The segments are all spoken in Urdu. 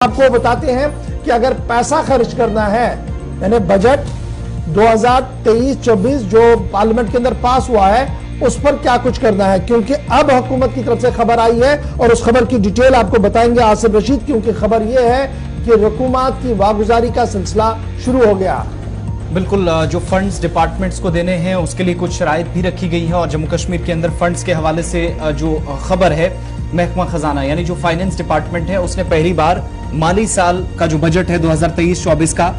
آپ کو بتاتے ہیں کہ اگر پیسہ خرچ کرنا ہے یعنی بجٹ 2023-24 جو پارلیمنٹ کے اندر پاس ہوا ہے اس پر کیا کچھ کرنا ہے، کیونکہ اب حکومت کی طرف سے خبر آئی ہے اور اس خبر کی ڈیٹیل آپ کو بتائیں گے آصف رشید، کیونکہ خبر یہ ہے کہ حکومت کی واگزاری کا سلسلہ شروع ہو گیا۔ بالکل، جو فنڈز ڈپارٹمنٹس کو دینے ہیں اس کے لیے کچھ شرائط بھی رکھی گئی ہیں، اور جموں کشمیر کے اندر فنڈز کے حوالے سے جو خبر ہے، محکمہ خزانہ یعنی جو فائننس ڈپارٹمنٹ ہے اس نے پہلی بار مالی سال کا جو بجٹ ہے 2023-24 کا،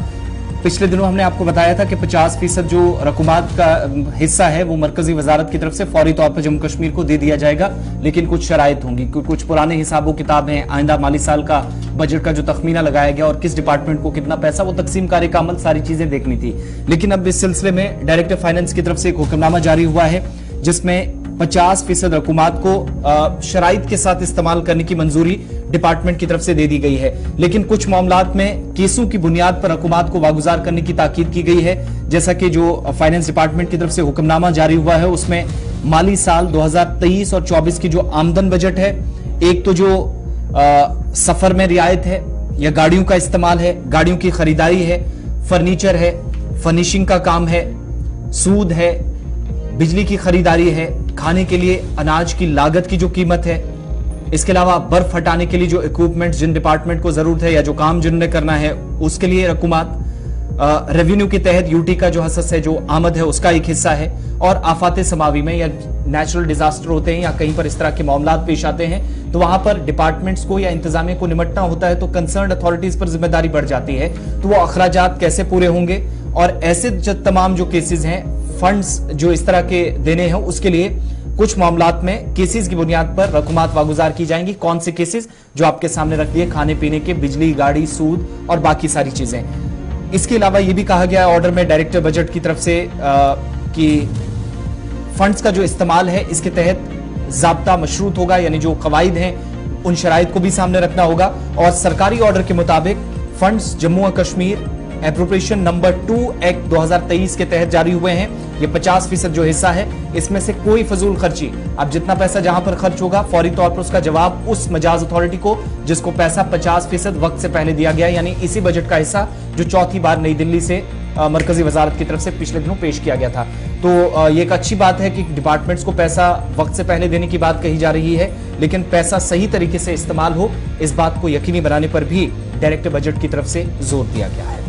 پچھلے دنوں ہم نے آپ کو بتایا تھا کہ 50% جو رقومات کا حصہ ہے وہ مرکزی وزارت کی طرف سے فوری طور پر جموں کشمیر کو دے دیا جائے گا، لیکن کچھ شرائط ہوں گی، کچھ پرانے حساب و کتاب ہیں، آئندہ مالی سال کا بجٹ کا جو تخمینہ لگایا گیا اور کس ڈپارٹمنٹ کو کتنا پیسہ، وہ تقسیم کاری کا عمل، ساری چیزیں دیکھنی تھی۔ لیکن اب اس سلسلے میں ڈائریکٹر فائننس کی طرف سے ایک حکم نامہ جاری ہوا ہے جس میں 50% رقومات کو شرائط کے ساتھ استعمال کرنے کی منظوری ڈپارٹمنٹ کی طرف سے دے دی گئی ہے، لیکن کچھ معاملات میں کیسوں کی بنیاد پر رقومات کو واگزار کرنے کی تاکید کی گئی ہے، جیسا کہ جو فائننس ڈپارٹمنٹ کی طرف سے حکم نامہ جاری ہوا ہے اس میں مالی سال 2023 اور 24 کی جو آمدن بجٹ ہے، ایک تو جو سفر میں رعایت ہے یا گاڑیوں کا استعمال ہے، گاڑیوں کی خریداری ہے، فرنیچر ہے، فرنیشنگ کا کام ہے، سود ہے، بجلی کی خریداری ہے، کھانے کے لیے اناج کی لاگت کی جو قیمت ہے، اس کے علاوہ برف ہٹانے کے لیے جو اکوپمنٹ جن ڈپارٹمنٹ کو ضرورت ہے یا جو کام جن نے کرنا ہے اس کے لیے رقومات، ریونیو کے تحت یوٹی کا جو حصص ہے، جو آمد ہے اس کا ایک حصہ ہے، اور آفات سماوی میں یا نیچرل ڈیزاسٹر ہوتے ہیں یا کہیں پر اس طرح کے معاملات پیش آتے ہیں تو وہاں پر ڈپارٹمنٹس کو یا انتظامیہ کو نمٹنا ہوتا ہے تو کنسرنڈ اتھارٹیز پر ذمہ داری بڑھ جاتی ہے، تو وہ اخراجات کیسے پورے ہوں گے، اور ایسے تمام جو کیسز ہیں، فنڈز جو اس طرح کے دینے ہیں اس کے لیے کچھ معاملات میں کیسز کی بنیاد پر رقومات واگزار کی جائیں گی۔ کون سے کیسز؟ جو آپ کے سامنے رکھ دیے، کھانے پینے کے، بجلی، گاڑی، سود اور باقی ساری چیزیں۔ اس کے علاوہ یہ بھی کہا گیا ہے آرڈر میں ڈائریکٹر بجٹ کی طرف سے کہ فنڈز کا جو استعمال ہے اس کے تحت ضابطہ مشروط ہوگا، یعنی جو قواعد ہیں ان شرائط کو بھی سامنے رکھنا ہوگا، اور سرکاری آرڈر کے مطابق فنڈز جموں و کشمیر اپروپریشن نمبر 2 ایکٹ 2023 کے تحت جاری ہوئے ہیں۔ یہ 50% جو حصہ ہے اس میں سے کوئی فضول خرچی، اب جتنا پیسہ جہاں پر خرچ ہوگا فوری طور پر اس کا جواب اس مجاز اتھارٹی کو جس کو پیسہ 50% وقت سے پہلے دیا گیا، یعنی اسی بجٹ کا حصہ جو چوتھی بار نئی دلی سے مرکزی وزارت کی طرف سے پچھلے دنوں پیش کیا گیا تھا۔ تو یہ ایک اچھی بات ہے کہ ڈپارٹمنٹس کو پیسہ وقت سے پہلے دینے کی بات کہی جا رہی ہے، لیکن پیسہ صحیح طریقے سے استعمال ہو اس بات کو یقینی بنانے پر بھی ڈائریکٹر بجٹ کی طرف سے زور دیا گیا ہے۔